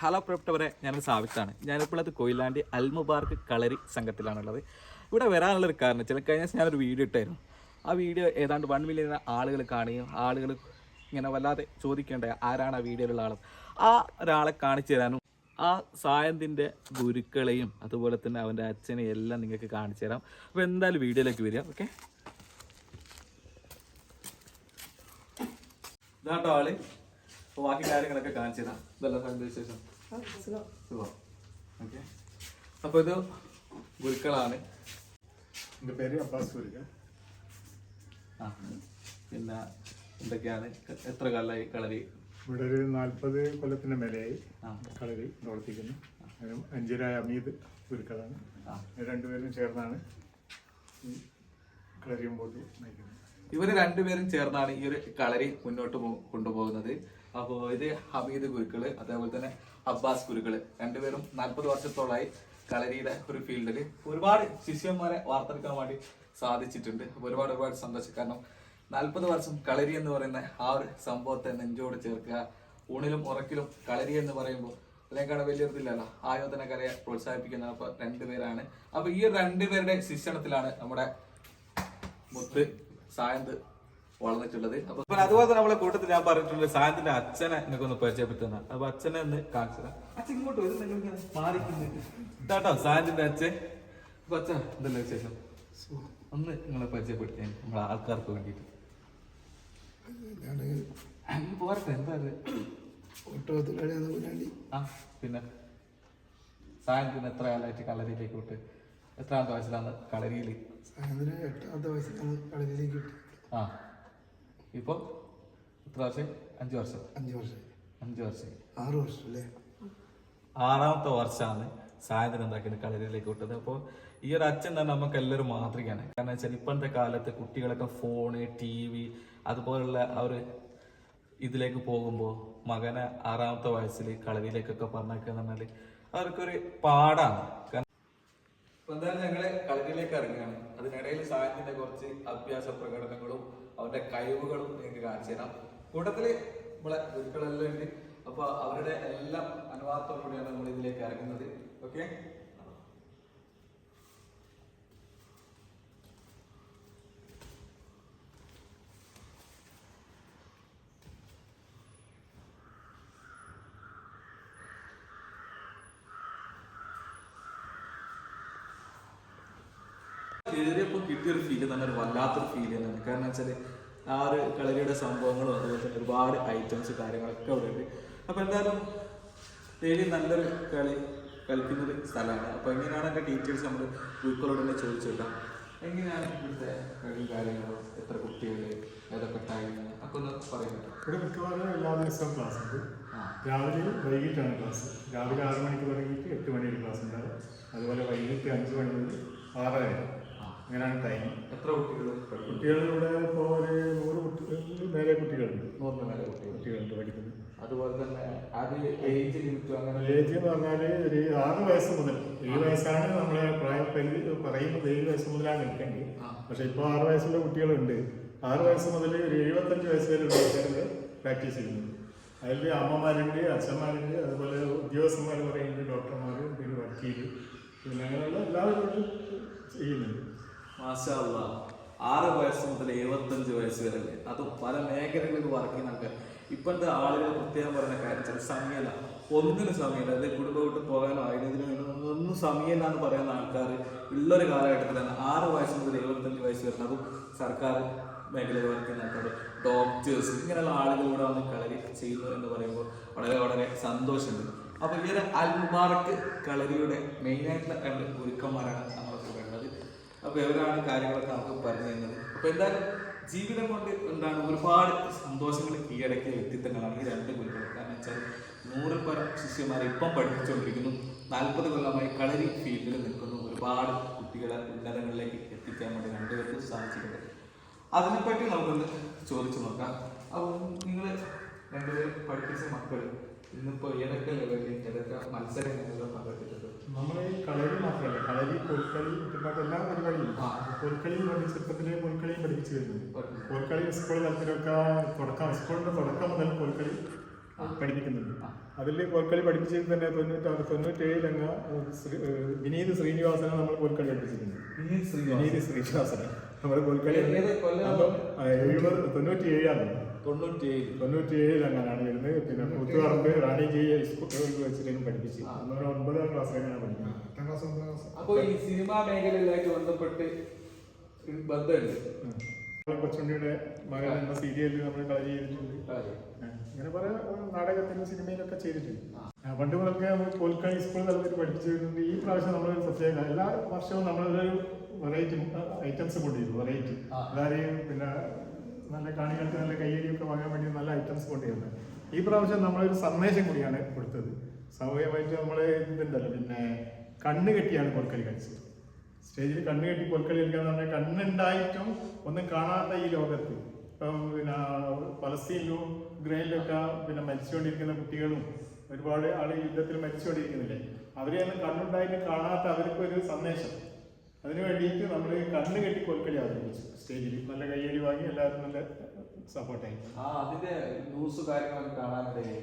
Hello പ്രിയപ്പെട്ടവരെ, ഞാനൊരു സാവിത്താണ്. ഞാനിപ്പോൾ അത് കൊയിലാണ്ടി അൽമുബാർക്ക് കളരി സംഘത്തിലാണുള്ളത്. ഇവിടെ വരാനുള്ളൊരു കാരണം വെച്ചാൽ കഴിഞ്ഞ ദിവസം ഞാനൊരു വീഡിയോ ഇട്ടായിരുന്നു. ആ വീഡിയോ ഏതാണ്ട് 1 മില്യൺ ആളുകൾ കാണുകയും ആളുകൾ ഇങ്ങനെ വല്ലാതെ ചോദിക്കേണ്ട ആരാണ് ആ വീഡിയോയിലുള്ള ആൾ, ആ ഒരാളെ കാണിച്ചു തരാനും ആ സായന്തിൻ്റെ ഗുരുക്കളെയും അതുപോലെ തന്നെ അവൻ്റെ അച്ഛനെയും എല്ലാം നിങ്ങൾക്ക് കാണിച്ചു തരാം. അപ്പോൾ എന്തായാലും വീഡിയോയിലേക്ക് വരിക. ഓക്കെ, ഇതാട്ടോ ആള്. അപ്പോൾ ബാക്കി കാര്യങ്ങളൊക്കെ കാണിച്ചു തരാം. ഇതെല്ലാം വിശേഷം. ഓക്കെ, അപ്പോൾ ഇത് ഗുരുക്കളാണ്. എൻ്റെ പേര് അബ്ബാസ് ഗുരുക്കൾ. പിന്നെ എന്തൊക്കെയാണ്, എത്ര കാലമായി കളരി? ഇവിടെ ഒരു 40 കൊല്ലത്തിന് മേലെയായി കളരി പ്രവർത്തിക്കുന്നു. അഞ്ചിരായ അമീദ് ഗുരുക്കളാണ്. രണ്ടുപേരും ചേർന്നാണ് ഈ കളരി മുമ്പോട്ട് നയിക്കുന്നത്. ഇവർ രണ്ടുപേരും ചേർന്നാണ് ഈ ഒരു കളരി മുന്നോട്ട് കൊണ്ടുപോകുന്നത്. അപ്പോൾ ഇത് ഹമീദ് ഗുരുക്കള്, അതേപോലെ തന്നെ അബ്ബാസ് ഗുരുക്കള്, രണ്ടുപേരും 40 വർഷത്തോളമായി കളരിയുടെ ഒരു ഫീൽഡിൽ ഒരുപാട് ശിഷ്യന്മാരെ വാർത്തെടുക്കാൻ വേണ്ടി സാധിച്ചിട്ടുണ്ട്. അപ്പോൾ ഒരുപാട് സന്തോഷം. കാരണം 40 വർഷം കളരി എന്ന് പറയുന്ന ആ ഒരു സംഭവത്തെ നെഞ്ചോട് ചേർക്കുക, ഊണിലും ഉറക്കിലും കളരി എന്ന് പറയുമ്പോൾ അതിനേക്കാൾ വലിയൊരിതില്ലല്ലോ. ആയോധനകലയെ പ്രോത്സാഹിപ്പിക്കുന്ന അപ്പോൾ രണ്ടുപേരാണ്. അപ്പൊ ഈ രണ്ടുപേരുടെ ശിക്ഷണത്തിലാണ് നമ്മുടെ മുത്ത് സായന്ത് വളർന്നിട്ടുള്ളത്. അപ്പൊ അതുപോലെ തന്നെ നമ്മളെ കൂട്ടത്തിൽ ഞാൻ പറഞ്ഞിട്ടുണ്ട് സായന്തിന്റെ അച്ഛനെ നിങ്ങൾക്കൊന്ന് പരിചയപ്പെടുത്തുന്ന. അപ്പൊ അച്ഛനെ ഒന്ന് കാണിച്ചത്. അച്ഛൻ ഇങ്ങോട്ട് വരും, മാറിക്കുന്നുണ്ട് കേട്ടോ. സായന്തിന്റെ അച്ഛൻ. അപ്പൊ അച്ഛൻ എന്തല്ലേ വിശേഷം? ഒന്ന് നിങ്ങളെ പരിചയപ്പെടുത്തി നമ്മളെ ആൾക്കാർക്ക് വേണ്ടിയിട്ട്. പോരട്ടെ, എന്താ പിന്നെ സായന്തിന് എത്ര കാലമായിട്ട് കളരിയിലേക്ക് വിട്ട്? എത്രാമത്തെ വയസ്സിലാണ് കളരിയിൽ? 8ാമത്തെ വയസ്സിലാണ് കളരിയിലേക്ക് വിട്ടത്. ഇപ്പൊ എത്ര വർഷം? 5 വർഷം. 5 വർഷം 6 വർഷം അല്ലേ? 6ാമത്തെ വർഷമാണ് സായന്തിന് എന്താക്കിയത് കളരിയിലേക്ക് വിട്ടത്. അപ്പോൾ ഈ ഒരു അച്ഛൻ തന്നെ നമുക്ക് എല്ലാവരും മാതൃകയാണ്. കാരണം വെച്ചാൽ ഇപ്പോഴത്തെ കാലത്ത് കുട്ടികളൊക്കെ ഫോണ്, TV അതുപോലുള്ള ആ ഒരു ഇതിലേക്ക് പോകുമ്പോൾ മകനെ 6ാമത്തെ വയസ്സിൽ കളരിയിലേക്കൊക്കെ പറഞ്ഞേക്കുക എന്ന് പറഞ്ഞാൽ അവർക്കൊരു പാടാണ്. അപ്പൊ എന്തായാലും ഞങ്ങള് കളരിയിലേക്ക് ഇറങ്ങുകയാണ്. അതിനിടയിൽ സായന്തിന്റെ കുറച്ച് അഭ്യാസ പ്രകടനങ്ങളും അവരുടെ കഴിവുകളും നിങ്ങൾക്ക് കാണിച്ചു തരാം. കൂട്ടത്തില് നമ്മളെ ഗുരുക്കളെല്ലാം ഉണ്ട്. അപ്പൊ അവരുടെ എല്ലാം അനുവാദത്തോടുകൂടിയാണ് നമ്മൾ ഇതിലേക്ക് ഇറങ്ങുന്നത്. ഓക്കെ, കയറിയപ്പോൾ കിട്ടിയൊരു ഫീല് തന്നെ ഒരു വല്ലാത്തൊരു ഫീൽ തന്നെയാണ്. കാരണം വെച്ചാൽ ആ ഒരു കളരിയുടെ സംഭവങ്ങളും അതുപോലെ തന്നെ ഒരുപാട് ഐറ്റംസ് കാര്യങ്ങളൊക്കെ അവിടെ ഉണ്ട്. അപ്പോൾ എന്തായാലും ഡെയിലി നല്ലൊരു കളി കളിക്കുന്നൊരു സ്ഥലമാണ്. അപ്പോൾ എങ്ങനെയാണ് എൻ്റെ ഡീറ്റെയിൽസ് നമ്മൾ ഗുരുക്കളോട് തന്നെ ചോദിച്ചു കിട്ടാം. എങ്ങനെയാണ് ഇവിടുത്തെ കളി കാര്യങ്ങളും, എത്ര കുട്ടികൾ, ഏതൊക്കെ ടൈം ഒക്കെ ഒന്ന് പറയുന്നത്? ഇവിടെ മിക്കവാറും എല്ലാ ദിവസവും ക്ലാസ് ഉണ്ട്. രാവിലെ വൈകിട്ടാണ് ക്ലാസ്. രാവിലെ 6 മണിക്ക് തുടങ്ങിയിട്ട് 8 മണി വരെ ക്ലാസ് ഉണ്ടാകും. അതുപോലെ വൈകിട്ട് 5 മണി മുതൽ 6 വരെ, അങ്ങനെയാണ് ടൈം. എത്ര കുട്ടികളിവിടെ ഇപ്പോൾ ഒരു 100 മേലെ കുട്ടികളുണ്ട്. 100 മേലെ കുട്ടികളുണ്ട് പഠിക്കുന്നത്. അതുപോലെ തന്നെ അതിൽ ഏജ് ലിമിറ്റ് അങ്ങനെ? ഏജ് എന്ന് പറഞ്ഞാൽ ഒരു 6 വയസ്സ് മുതൽ 7 വയസ്സാണ് നമ്മളെ പ്രായപ്പരിധി പറയുന്നത്. 7 വയസ്സ് മുതലാണ് നിൽക്കേണ്ടത്. പക്ഷെ ഇപ്പോൾ 6 വയസ്സുള്ള കുട്ടികളുണ്ട്. 6 വയസ്സ് മുതൽ ഒരു 75 വയസ്സ് വരെയുള്ള ആൾക്കാരുടെ പ്രാക്ടീസ് ചെയ്യുന്നുണ്ട്. അതിൽ അമ്മമാരുണ്ട്, അച്ഛന്മാരുണ്ട്, അതുപോലെ ഉദ്യോഗസ്ഥന്മാർ പറയുന്നുണ്ട്, ഡോക്ടർമാർ, പിന്നെ വക്കീൽ, പിന്നെ അങ്ങനെയുള്ള എല്ലാവരും ചെയ്യുന്നുണ്ട്. മാഷാ അല്ലാഹ്. 6 വയസ്സ് മുതൽ 75 വയസ്സ് വരെ അല്ലേ? അതും പല മേഖലകളിൽ വർക്ക് ചെയ്യുന്ന ആൾക്കാർ. ഇപ്പോഴത്തെ ആളുകൾ പ്രത്യേകം പറയുന്ന കാര്യം ചില സമയമല്ല, ഒന്നിനും സമയമില്ല. അതായത് കുടുംബം വിട്ട് പോകാനോ അതിനു ഒന്നും സമയമില്ല എന്ന് പറയുന്ന ആൾക്കാർ ഉള്ളൊരു കാലഘട്ടത്തിലാണ് 6 വയസ്സ് മുതൽ 75 വയസ്സ് വരെ. അതും സർക്കാർ മേഖലയിൽ വർക്ക് ചെയ്യുന്ന ആൾക്കാർ, ഡോക്ടേഴ്സ്, ഇങ്ങനെയുള്ള ആളുകളിലൂടെ വന്ന് കളരി ചെയ്യുന്നു എന്ന് പറയുമ്പോൾ വളരെ സന്തോഷമുണ്ട്. അപ്പോൾ ഈ ഒരു അൽമുബാർക്ക് കളരിയുടെ മെയിനായിട്ടുള്ള 2 ഗുരുക്കന്മാരാണ് നമ്മൾക്ക് വേണ്ടത്. അപ്പോൾ ഇവരാണ് കാര്യങ്ങളൊക്കെ നമുക്ക് പറഞ്ഞു തരുന്നത്. അപ്പോൾ എന്തായാലും ജീവിതം കൊണ്ട് എന്താണ് ഒരുപാട് സന്തോഷങ്ങൾ കീഴടക്കിയ വ്യക്തിത്വങ്ങളാണ് ഈ 2 ഗുരുക്കൾ. കാരണം വെച്ചാൽ 100ൽ പരം ശിഷ്യന്മാരെ ഇപ്പം പഠിപ്പിച്ചുകൊണ്ടിരിക്കുന്നു. 40 കൊല്ലമായി കളരി ഫീൽഡിൽ നിൽക്കുന്നു. ഒരുപാട് കുട്ടികളെ ഉന്നതങ്ങളിലേക്ക് എത്തിക്കാൻ വേണ്ടി 2 പേർക്കും സാധിച്ചിട്ടുണ്ട്. അതിനെപ്പറ്റി നമുക്കൊന്ന് ചോദിച്ചു നോക്കാം. അപ്പോൾ നിങ്ങൾ 2 പേരും പഠിപ്പിച്ച മക്കൾ ഇന്നിപ്പോൾ ഏതൊക്കെ ലെവലിൽ ഏതൊക്കെ മത്സരങ്ങളിലും പങ്കെടുത്തിട്ടുണ്ട്? നമ്മൾ ഈ കളരി മാത്രമല്ല, കളരി, കോൽക്കളി, കുട്ടിപ്പാട്ട് എല്ലാ പരിപാടിയും. കോൽക്കളിയും ചെറുപ്പത്തിലെ കോൽക്കളിയും പഠിപ്പിച്ചു വരുന്നുണ്ട്. കോൽക്കളി സ്കൂൾ തലത്തിലൊക്കെ സ്കൂളിന്റെ തുടക്കം മുതൽ കോൽക്കളി പഠിപ്പിക്കുന്നുണ്ട്. അതിൽ കോൽക്കളി പഠിപ്പിച്ചതിൽ തന്നെ 97 വിനീത് ശ്രീനിവാസനെ നമ്മൾ കോൽക്കളി പഠിപ്പിച്ചിട്ടുണ്ട്. വിനീത് ശ്രീനിവാസനെ നമ്മൾ കോൽക്കളി അപ്പം 97 അങ്ങനെയാണ് വരുന്നത്. പിന്നെ കൂത്തുപറമ്പ് റാണിജി സ്കൂളിൽ വെച്ചിട്ട് പഠിപ്പിച്ച് 9ാം ക്ലാസ്സിലാണ് പഠിക്കുന്നത്. അപ്പൊ ഈ സിനിമാ മേഖലയിലായിട്ട് ബന്ധപ്പെട്ട് ബന്ധമുണ്ട്. കൊച്ചുണ്ണിയുടെ മകൻ എന്ന സീരിയലിൽ നമ്മൾ കളരി ചെയ്തിട്ടുണ്ട്. അങ്ങനെ പല നാടകത്തിലും സിനിമയിലൊക്കെ ചെയ്തിട്ടുണ്ട്. പണ്ട് മുതൽക്ക് നമ്മൾ കോൽക്കളി സ്കൂൾ തലത്തിൽ പഠിപ്പിച്ചു വരുന്നുണ്ട്. ഈ പ്രാവശ്യം നമ്മളൊരു പ്രത്യേകത, എല്ലാ വർഷവും നമ്മളൊരു വെറൈറ്റി ഐറ്റംസ് കൊണ്ടുവരുന്നു. വെറൈറ്റി എല്ലാവരെയും പിന്നെ നല്ല കാണികൾക്ക് നല്ല കയ്യടിയൊക്കെ വാങ്ങാൻ വേണ്ടി നല്ല ഐറ്റംസ് കൊണ്ടുവരുന്നത്. ഈ പ്രാവശ്യം നമ്മളൊരു സന്ദേശം കൂടിയാണ് കൊടുത്തത്. സാമൂഹികമായിട്ട് നമ്മൾ ഇതുണ്ടല്ലോ, പിന്നെ കണ്ണ് കെട്ടിയാണ് കോൽക്കളി കളിച്ചത്. സ്റ്റേജിൽ കണ്ണ് കെട്ടി കോൽക്കളി കളിക്കാന്ന് പറഞ്ഞാൽ കണ്ണുണ്ടായിട്ടും ഒന്നും കാണാത്ത ഈ ലോകത്ത് ഇപ്പം പിന്നെ പലസ്തീനിലും ഉക്രൈനിലൊക്കെ പിന്നെ മരിച്ചുകൊണ്ടിരിക്കുന്ന കുട്ടികളും ഒരുപാട് ആൾ യുദ്ധത്തിൽ മരിച്ചുകൊണ്ടിരിക്കുന്നില്ലേ, അവരെയൊന്നും കണ്ണുണ്ടായിട്ട് കാണാത്ത അവർക്കൊരു സന്ദേശം, അതിനു വേണ്ടിയിട്ട് നമ്മൾ കണ്ണ് കെട്ടി കോൽക്കളി അവതരിപ്പിച്ചു. സ്റ്റേജിൽ നല്ല കയ്യടി വാങ്ങി എല്ലാവരും നല്ല സപ്പോർട്ടായി. അതിന്റെ ന്യൂസ് കാര്യങ്ങളൊക്കെ കാണാനിടയായി.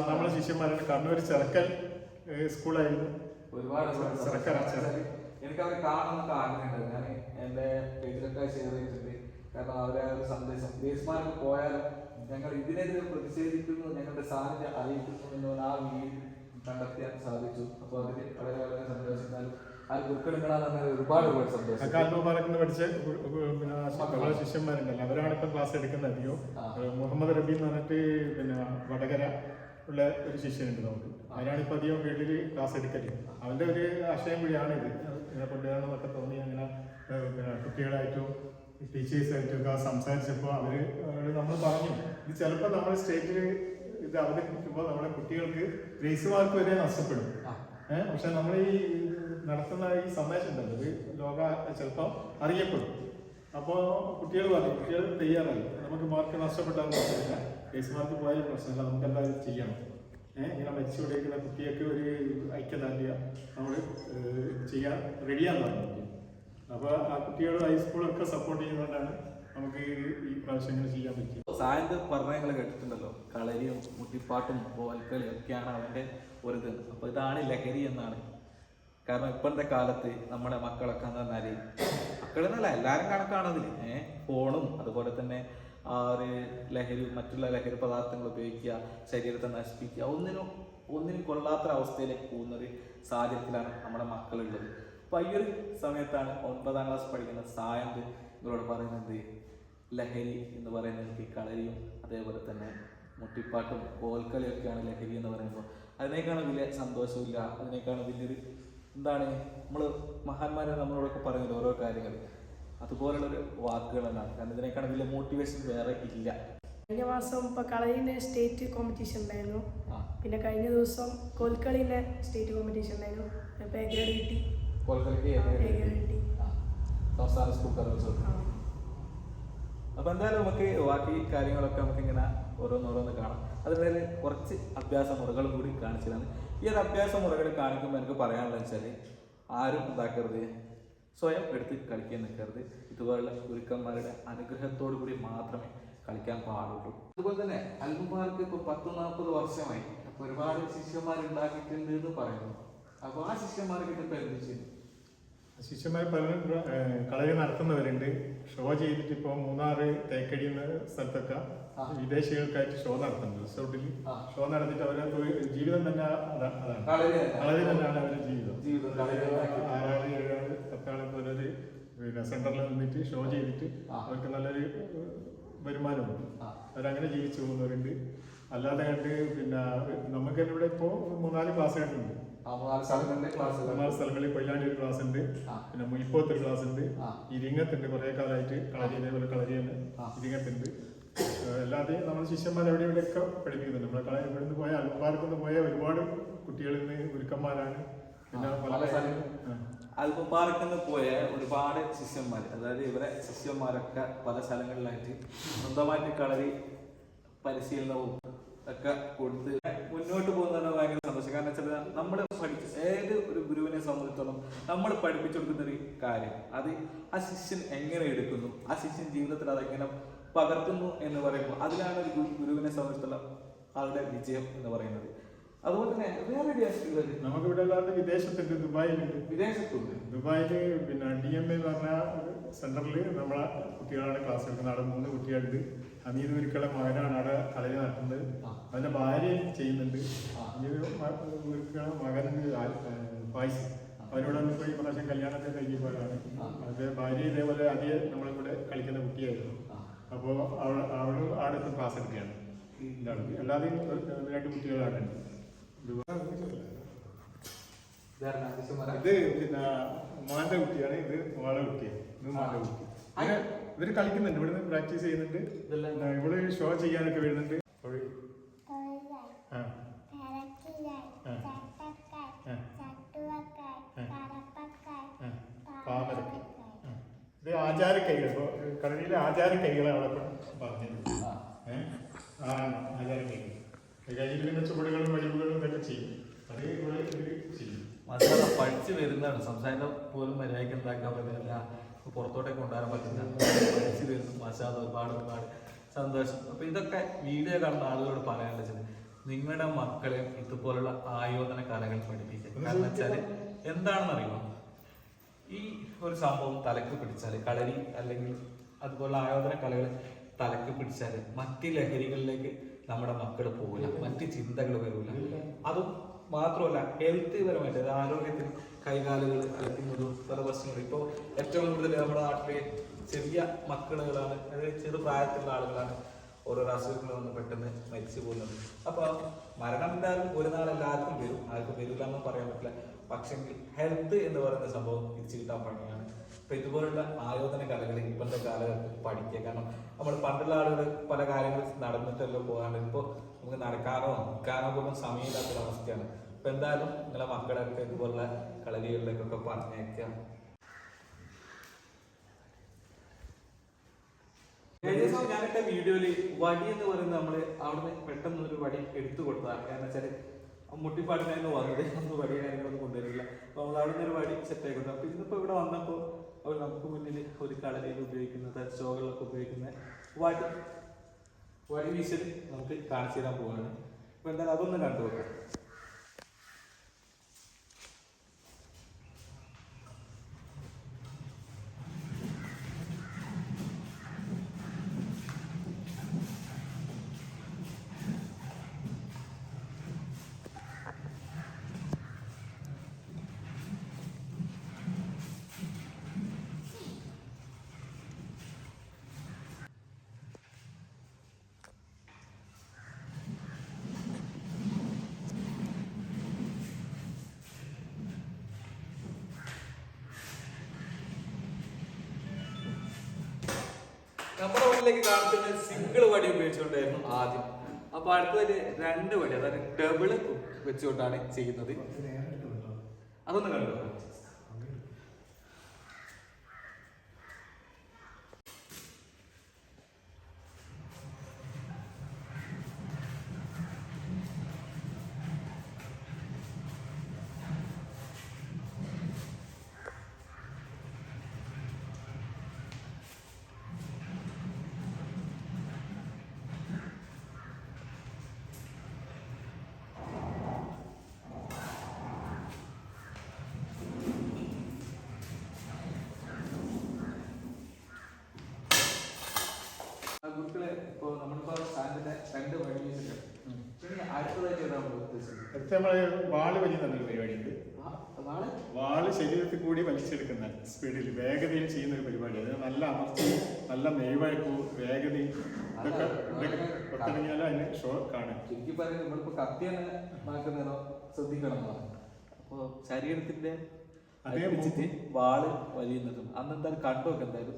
നമ്മളെ ശിഷ്യന്മാരുടെ കണ്ണൂർ ചെറുക്കൽ സ്കൂളായിരുന്നു. ഒരുപാട് എനിക്കവരെ കാണുന്നൊക്കെ ആഗ്രഹമുണ്ട്. ഞാൻ എന്റെ പേജിലൊക്കെ ഷെയർ ചെയ്തിട്ടുണ്ട്. കാരണം അവരെ ഒരു സന്ദേശം ദേശമാർക്ക് പോയാലും ഞങ്ങൾ ഇതിനെതിരെ പ്രതിഷേധിക്കുന്നു, ഞങ്ങളുടെ സാന്നിധ്യം അറിയിക്കുന്നു എന്നുള്ള ആ വീഡിയോ കണ്ടെത്താൻ സാധിച്ചു. അപ്പോൾ അതിൽ വളരെ വളരെ സന്തോഷിക്കാനും ആ ദുഃഖങ്ങളാന്ന് ഒരുപാട് സന്തോഷം. കാൽമപ്പാലത്ത് പഠിച്ച പിന്നെ ശിഷ്യന്മാരുണ്ടല്ലോ, അവരാണ് ഇപ്പം ക്ലാസ് എടുക്കുന്നത്. അധികം മുഹമ്മദ് റബി എന്ന് പറഞ്ഞിട്ട് പിന്നെ വടകര ഉള്ള ഒരു ശിഷ്യനുണ്ട് നമുക്ക്. അവരാണ് ഇപ്പം അധികം വീട്ടിൽ ക്ലാസ് എടുക്കല്. അവൻ്റെ ഒരു ആശയം കൂടിയാണ് ഇത്. ഇങ്ങനെ കൊണ്ടുവരണമെന്നൊക്കെ തോന്നി. അങ്ങനെ പിന്നെ കുട്ടികളായിട്ടും ടീച്ചേഴ്സായിട്ടും ഒക്കെ സംസാരിച്ചപ്പോൾ നമ്മൾ പറഞ്ഞു, ഇത് ചിലപ്പോൾ നമ്മൾ സ്റ്റേറ്റിൽ ഇത് അവതരിപ്പിക്കുമ്പോൾ നമ്മുടെ കുട്ടികൾക്ക് ഗ്രേസ് മാർക്ക് വരെ നഷ്ടപ്പെടും. പക്ഷെ നമ്മൾ ഈ നടത്തുന്ന ഈ സന്ദേശം ഉണ്ടല്ലോ, ഇത് ലോക ചിലപ്പോൾ അറിയപ്പെടും. അപ്പോൾ കുട്ടികൾ പറഞ്ഞു, കുട്ടികൾ തയ്യാറായി. നമുക്ക് മാർക്ക് നഷ്ടപ്പെട്ടാൽ പ്രശ്നമില്ല, ഗ്രേസ് മാർക്ക് പോയാലും പ്രശ്നമില്ല, നമുക്ക് എന്തായാലും ചെയ്യണം. ഇങ്ങനെ മരിച്ചുകൊണ്ടിരിക്കുന്ന കുട്ടിയൊക്കെ ഒരു ഐക്യദാർഢ്യം നമ്മൾ ചെയ്യാൻ റെഡിയാന്ന് പറഞ്ഞു. അപ്പോൾ ആ കുട്ടികളും ഹൈസ്കൂളൊക്കെ സപ്പോർട്ട് ചെയ്യുന്നതുകൊണ്ടാണ് നമുക്ക് ഈ പ്രാവശ്യം ഇങ്ങനെ ചെയ്യാൻ പറ്റും. സായന്ത് പറഞ്ഞ കേട്ടിട്ടുണ്ടല്ലോ, കളരിയും മുട്ടിപ്പാട്ടും കോൽക്കളിയും ഒക്കെയാണ് അവൻ്റെ ഒരിത്. അപ്പോൾ ഇതാണ് ലഹരി എന്നാണ്. കാരണം ഇപ്പോഴത്തെ കാലത്ത് നമ്മുടെ മക്കളൊക്കെ എന്ന് പറഞ്ഞാൽ, മക്കളെന്നല്ല എല്ലാവരും കണക്കാണതിൽ ഫോണും അതുപോലെ തന്നെ ആ ഒരു ലഹരി, മറ്റുള്ള ലഹരി പദാർത്ഥങ്ങൾ ഉപയോഗിക്കുക, ശരീരത്തെ നശിപ്പിക്കുക, ഒന്നിനും കൊള്ളാത്ത അവസ്ഥയിലേക്ക് പോകുന്നൊരു സാഹചര്യത്തിലാണ് നമ്മുടെ മക്കളുള്ളത്. അപ്പോൾ ഈ ഒരു സമയത്താണ് 9ാം ക്ലാസ് പഠിക്കുന്ന സായന്ത് ഇവരോട് പറയുന്നത്, ലഹരി എന്ന് പറയുന്നത് കളരിയും അതേപോലെ തന്നെ മുട്ടിപ്പാട്ടും കോൽക്കളിയൊക്കെയാണ് ലഹരി എന്ന് പറയുമ്പോൾ അതിനേക്കാണ് വലിയ സന്തോഷമില്ല, അതിനേക്കാണ് വലിയൊരു എന്താണ് നമ്മൾ മഹാന്മാരെ നമ്മളോടൊക്കെ പറയുന്നത് ഓരോ കാര്യങ്ങൾ, അതുപോലുള്ളൊരു വാക്കുകൾ എന്നാണ്. കാരണം ഇതിനേക്കാണ് വലിയ മോട്ടിവേഷൻ വേറെ ഇല്ല. കഴിഞ്ഞ മാസം ഇപ്പോൾ കളരിൻ്റെ സ്റ്റേറ്റ് കോമ്പറ്റീഷൻ ഉണ്ടായിരുന്നു. പിന്നെ കഴിഞ്ഞ ദിവസം കോൽക്കളീൻ്റെ സ്റ്റേറ്റ് കോമ്പറ്റീഷൻ ഉണ്ടായിരുന്നു. അപ്പോൾ എ ഗ്രേഡ് കിട്ടി. സംസ്ഥാന സ്കൂൾ കലോത്സവം. അപ്പൊ എന്തായാലും നമുക്ക് ബാക്കി കാര്യങ്ങളൊക്കെ നമുക്ക് ഇങ്ങനെ ഓരോന്നോരോന്ന് കാണാം. അതിനിടയിൽ കുറച്ച് അഭ്യാസ മുറകളും കൂടി കാണിച്ചതാണ്. ഈ ഒരു അഭ്യാസ മുറകൾ കാണിക്കുമ്പോൾ എനിക്ക് പറയാനുള്ളത് വെച്ചാൽ, ആരും എന്താക്കരുത്, സ്വയം എടുത്ത് കളിക്കാൻ നിൽക്കരുത്. ഇതുപോലുള്ള ഗുരുക്കന്മാരുടെ അനുഗ്രഹത്തോടു കൂടി മാത്രമേ കളിക്കാൻ പാടുള്ളൂ. അതുപോലെ തന്നെ അൽമുമാർക്ക് ഇപ്പോൾ 10-40 വർഷമായി. അപ്പൊ ഒരുപാട് ശിഷ്യന്മാരുണ്ടാക്കിയിട്ടുണ്ട് എന്ന് പറയുന്നു. അപ്പൊ ആ ശിഷ്യന്മാർക്ക് ഇപ്പൊ എന്ത് ചെയ്യും? ശിഷ്യന്മാർ പലരും കളരി നടത്തുന്നവരുണ്ട്. ഷോ ചെയ്തിട്ട് ഇപ്പോൾ മൂന്നാർ തേക്കടി എന്ന സ്ഥലത്തൊക്കെ വിദേശികൾക്കായിട്ട് ഷോ നടത്തുന്നുണ്ട്. റിസോർട്ടിൽ ഷോ നടത്തിയിട്ട് അവരെ ജീവിതം തന്നെ അതാണ്, കളരി തന്നെയാണ് അവരുടെ ജീവിതം. 6 7 10 ആളെ പോലെ ഒരു പിന്നെ സെന്ററിൽ നിന്നിട്ട് ഷോ ചെയ്തിട്ട് അവർക്ക് നല്ലൊരു വരുമാനമുണ്ട്. അവരങ്ങനെ ജീവിച്ചു പോകുന്നവരുണ്ട്. അല്ലാതെ കണ്ട് പിന്നെ നമുക്ക് തന്നെ ഇവിടെ ഇപ്പോൾ 3-4 ക്ലാസ് കണ്ടുണ്ട്. 4 സ്ഥലങ്ങളിൽ കൊയിലാണ്ടി ഒരു ക്ലാസ് ഉണ്ട്, പിന്നെ മുയിപ്പോത്ത് ഒരു ക്ലാസ് ഉണ്ട്, ഇരിങ്ങത്തുണ്ട്. കുറെ കാലമായിട്ട് കളരി ഇതേപോലെ കളരി തന്നെ ഇരിങ്ങത്തുണ്ട്. അല്ലാതെ നമ്മൾ ശിഷ്യന്മാർ എവിടെ ഇവിടെയൊക്കെ പഠിപ്പിക്കുന്നുണ്ട്. നമ്മളെ കളരി ഇവിടുന്ന് പോയ അൽപ്പാർക്കൊന്ന് പോയ ഒരുപാട് കുട്ടികളിൽ നിന്ന് ഗുരുക്കന്മാരാണ്. പിന്നെ അൽപ്പാർക്കിന്ന് പോയ ഒരുപാട് ശിഷ്യന്മാർ, അതായത് ഇവരെ ശിഷ്യന്മാരൊക്കെ പല സ്ഥലങ്ങളിലായിട്ട് സ്വന്തമായിട്ട് കളരി പരിശീലനവും ഒക്കെ കൊടുത്ത് മുന്നോട്ട് പോകുന്നതാണ് ഭയങ്കര സന്തോഷം. കാരണം വെച്ചാൽ നമ്മൾ ഏത് ഒരു ഗുരുവിനെ സംബന്ധിച്ചിടത്തോളം നമ്മൾ പഠിപ്പിച്ചു കൊടുക്കുന്ന ഒരു കാര്യം അത് ആ ശിഷ്യൻ എങ്ങനെ എടുക്കുന്നു, ആ ശിഷ്യൻ ജീവിതത്തിൽ അതെങ്ങനെ പകർത്തുന്നു എന്ന് പറയുമ്പോൾ അതിലാണ് ഒരു ഗുരുവിനെ സംബന്ധിച്ചിടത്തോളം അവരുടെ വിജയം എന്ന് പറയുന്നത്. അതുപോലെ തന്നെ വേറെ രാഷ്ട്രീയത്തിൽ നമുക്കിവിടെ അല്ലാതെ വിദേശത്തുണ്ട്, ദുബായിലുണ്ട്. വിദേശത്തുണ്ട്. ദുബായില് പിന്നെ DMA എന്ന് പറഞ്ഞ സെന്ററിൽ നമ്മളെ കുട്ടികളാണ് ക്ലാസ് എടുക്കുന്നത്. അവിടെ 3 കുട്ടികളുണ്ട്. ഹമീദ് ഒരിക്കലും മകനാണ് അവിടെ കളരി നടത്തുന്നത്. അവന്റെ ഭാര്യയും ചെയ്യുന്നുണ്ട്. മകനുണ്ട് ഫായിസ്. അവരോട് പോയി പ്രാവശ്യം കല്യാണത്തെ കഴിഞ്ഞപ്പോഴാണ്. അത് ഭാര്യ ഇതേപോലെ ആദ്യം നമ്മളെ കൂടെ കളിക്കുന്ന കുട്ടിയായിരുന്നു. അപ്പോൾ അവള് അവിടെ ക്ലാസ് എടുക്കുകയാണ്. അല്ലാതെ 2 കുട്ടികളാണ്. ഇത് പിന്നെ മോന്റെ കുട്ടിയാണ്, ഇത് മോളെ കുട്ടിയാണ്. ഇത് മോന്റെ കുട്ടി. ഇവര് കളിക്കുന്നുണ്ട്, ഇവിടുന്ന് പ്രാക്ടീസ് ചെയ്യുന്നുണ്ട്. ഇവള് ഷോ ചെയ്യാനൊക്കെ വരുന്നുണ്ട്. ഇത് ആചാരക്കൈകൾ. ഇപ്പൊ കളരിയിലെ ആചാരക്കൈകളാണ് അവിടെ പറഞ്ഞത്. ആചാരക്കൈകൾ കയ്യിൽ പിന്നെ ചുവടുകളും വടിവുകളും ഇതൊക്കെ ചെയ്യും. അത് ഇവിടെ ചെയ്യും. മസാല പഠിച്ചു വരുന്നതാണ്. സംസാരം പോലും മര്യാദയ്ക്ക് ഉണ്ടാക്കാൻ പറ്റില്ല, പുറത്തോട്ടേക്ക് കൊണ്ടുവരാൻ പറ്റില്ല. പഠിച്ചു വരുന്നു മസാല. ഒരുപാട് സന്തോഷം. അപ്പൊ ഇതൊക്കെ വീഡിയോ കാണുന്ന ആളുകളോട് പറയാനുള്ളത്, നിങ്ങളുടെ മക്കളെ ഇതുപോലുള്ള ആയോധന കലകൾ പഠിപ്പിക്കുക. കാരണം വെച്ചാല് എന്താണെന്ന് അറിയുമോ, ഈ ഒരു സംഭവം തലക്ക് പിടിച്ചാല്, കളരി അല്ലെങ്കിൽ അതുപോലുള്ള ആയോധന കലകൾ തലക്ക് പിടിച്ചാല് മറ്റ് ലഹരികളിലേക്ക് നമ്മുടെ മക്കൾ പോകില്ല, മറ്റ് ചിന്തകൾ വരില്ല. അതും മാത്രമല്ല ഹെൽത്ത് പരമായിട്ട്, ആരോഗ്യത്തിന് കൈകാലുകൾ കളിക്കുന്നതും പല പ്രശ്നങ്ങളും. ഇപ്പോൾ ഏറ്റവും കൂടുതൽ നമ്മുടെ നാട്ടിലെ ചെറിയ മക്കളുകളാണ്, അതായത് ചെറു പ്രായത്തിലുള്ള ആളുകളാണ് ഓരോരോ അസുഖങ്ങൾ വന്ന് പെട്ടെന്ന് മരിച്ചു പോകുന്നത്. അപ്പോൾ മരണം എന്തായാലും ഒരു നാൾ എല്ലാവർക്കും വരും, ആർക്കും വരില്ല എന്ന് പറയാൻ പറ്റില്ല. പക്ഷെങ്കിൽ ഹെൽത്ത് എന്ന് പറയുന്ന സംഭവം തിരിച്ചു കിട്ടാൻ പണിയാണ്. അപ്പൊ ഇതുപോലുള്ള ആയോധന കലകൾ ഇപ്പോഴത്തെ കാലഘട്ടത്തിൽ പഠിക്കുക. കാരണം നമ്മൾ പണ്ടുള്ള ആളുകൾ പല കാര്യങ്ങളും നടന്നിട്ടല്ലോ പോകാണ്ട്. ഇപ്പോൾ നമുക്ക് നടക്കാനോ നിൽക്കാനോ പോലും സമയമില്ലാത്തൊരു അവസ്ഥയാണ്. അപ്പൊ എന്തായാലും നിങ്ങളെ മക്കളൊക്കെ ഇതുപോലുള്ള കളരികളിലേക്കൊക്കെ പറഞ്ഞേക്കാം. ഞാനൊക്കെ വീഡിയോയില് വടി എന്ന് പറയുന്നത് നമ്മള് അവിടുന്ന് പെട്ടെന്ന് ഒരു വടി എടുത്തു കൊടുത്തതാണ്. കാരണം വെച്ചാല് മുട്ടിപ്പാട്ടിനായിരുന്നു വന്നത്, ഒന്ന് വടി കാര്യങ്ങളൊന്നും കൊണ്ടുവരില്ല. അപ്പൊ നമ്മൾ അവിടെ നിന്ന് ഒരു വടി സെറ്റ് ആയിക്കൊണ്ടു. അപ്പൊ ഇന്നിപ്പോ ഇവിടെ വന്നപ്പോ അവർ നമുക്ക് മുന്നിൽ ഒരു കളരിയിൽ ഉപയോഗിക്കുന്ന ഷോകളിലൊക്കെ ഉപയോഗിക്കുന്ന വടി വീശൽ നമുക്ക് കാണിച്ചു തരാൻ പോവാണ്. അപ്പൊ എന്തായാലും അതൊന്ന് കണ്ടുപോകാം. നമ്മുടെ മുന്നിലേക്ക് കാണിക്കുന്ന സിംഗിൾ വടി ഉപയോഗിച്ചുകൊണ്ടായിരുന്നു ആദ്യം. അപ്പൊ അടുത്തത് 2 വടി, അതായത് ഡബിള് വെച്ചുകൊണ്ടാണ് ചെയ്യുന്നത്. അതൊന്ന് കണ്ടു. ഗുരുക്കളെ ഇപ്പൊ നമ്മളിപ്പോ സ്റ്റാൻഡിന്റെ 2 വടി വെച്ചിട്ടുണ്ട്. പിന്നെ അടുത്തതായിട്ട് നമ്മൾ ഉദ്ദേശിച്ചത് നമ്മള് വാള് വലിയുന്നൊരു പരിപാടിയുണ്ട്. വാള് ശരീരത്തിൽ കൂടി വലിച്ചെടുക്കുന്ന സ്പീഡിൽ വേഗതയിൽ ചെയ്യുന്ന ഒരു പരിപാടി. അത് നല്ല അമർത്തി, നല്ല മെയ്വഴക്കവും വേഗതയും ഇതൊക്കെ പുറത്തിറങ്ങിയാലും അതിന് ഷോ കാണാം. ശരിക്കും പറയുന്നത് നമ്മളിപ്പോ കത്തി തന്നെ നടക്കുന്നതോ ശ്രദ്ധിക്കണം. അപ്പൊ ശരീരത്തിന്റെ അതേ വാള് വലിയുന്നതും അന്നെന്തായാലും കണ്ടുവൊക്കെ എന്തായാലും.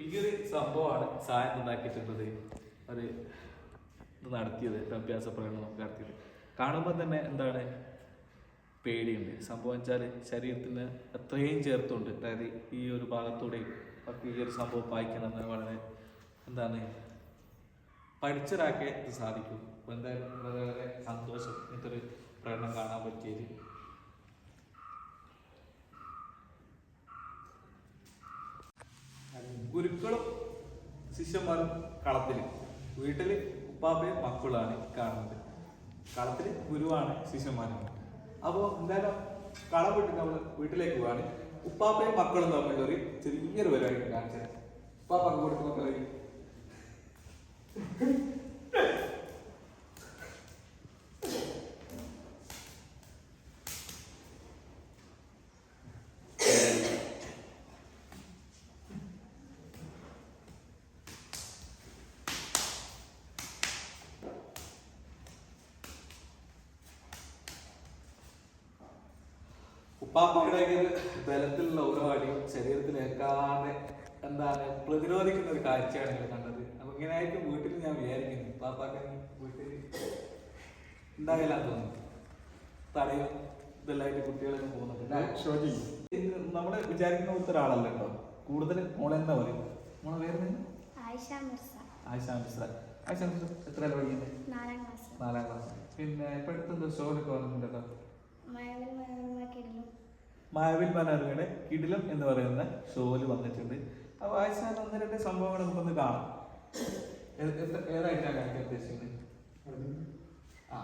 ഈ ഒരു സംഭവമാണ് സായം ഉണ്ടാക്കിയിട്ടുള്ളത്. ഒരു ഇത് നടത്തിയത്, അഭ്യാസ പ്രകടനം നടത്തിയത്. കാണുമ്പോൾ തന്നെ എന്താണ് പേടിയുണ്ട്. സംഭവം വെച്ചാൽ ശരീരത്തിന് അത്രയും ചേർത്തുണ്ട്. അതായത് ഈ ഒരു ഭാഗത്തൂടെയും ഒക്കെ ഈ ഒരു സംഭവം വായിക്കണം വളരെ എന്താണ് പഠിച്ചൊരാക്കെ ഇത് സാധിക്കും. അപ്പോൾ എന്തായാലും വളരെ വളരെ സന്തോഷം ഇങ്ങനത്തെ ഒരു പ്രകടനം കാണാൻ പറ്റിയത്. ഗുരുക്കളും ശിഷ്യന്മാരും കളത്തിൽ, വീട്ടിൽ ഉപ്പാപ്പയും മക്കളാണ് കാണുന്നത്. കളത്തിൽ ഗുരുവാണ് ശിഷ്യന്മാരാണ്. അപ്പോൾ എന്തായാലും കളം വിട്ട് നമ്മൾ വീട്ടിലേക്ക് പോവാണ്. ഉപ്പാപ്പയും മക്കളും തമ്മിലൊരു ചെറിയൊരു പരിപാടി കാണിച്ചത്. ഉപ്പാപ്പ കൊടുക്കുന്ന പരിപാടി ഉപ്പാപ്പയുടെ ഒരു ബലത്തിലുള്ള ഓരോ അടിയും ശരീരത്തിൽ ഏൽക്കാതെ എന്താണ് പ്രതിരോധിക്കുന്ന ഒരു കാഴ്ചയാണ് നിങ്ങൾ കണ്ടത്. അപ്പൊ ഇങ്ങനെയായിരിക്കും വീട്ടിൽ ഞാൻ വിചാരിക്കുന്നു. ഉപ്പാപ്പാക്ക് വീട്ടിൽ ഉണ്ടാകില്ല തോന്നുന്നു. തടയും ഇതെല്ലായിട്ട് കുട്ടികളൊക്കെ പോകുന്നുണ്ട്. നമ്മള് വിചാരിക്കുന്ന പോലത്തെ ഒരാളല്ല കേട്ടോ. കൂടുതൽ മോളെന്താ പറയും? മോളെ പേര് ആയിഷ മിർസ. ആയിഷ മിശ്ര. ആയിഷ മിശ്ര എത്ര പഠിക്കുന്നത്? 4ാം ക്ലാസ്. 4ാം ക്ലാസ്. പിന്നെ ഇപ്പൊ അടുത്തെന്തോ ഷോയിലൊക്കെ വന്നിട്ടുണ്ടല്ലോ. മായവിൽ മനോരമയുടെ കിടിലം എന്ന് പറയുന്ന ഷോയിൽ വന്നിട്ടുണ്ട്. അപ്പൊ ആയിഷ 1-2 സംഭവങ്ങൾ നമുക്കൊന്ന് കാണാം. ഏതായിട്ടാണ് കാണിക്കാൻ ഉദ്ദേശിക്കുന്നത്? ആ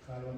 കാലം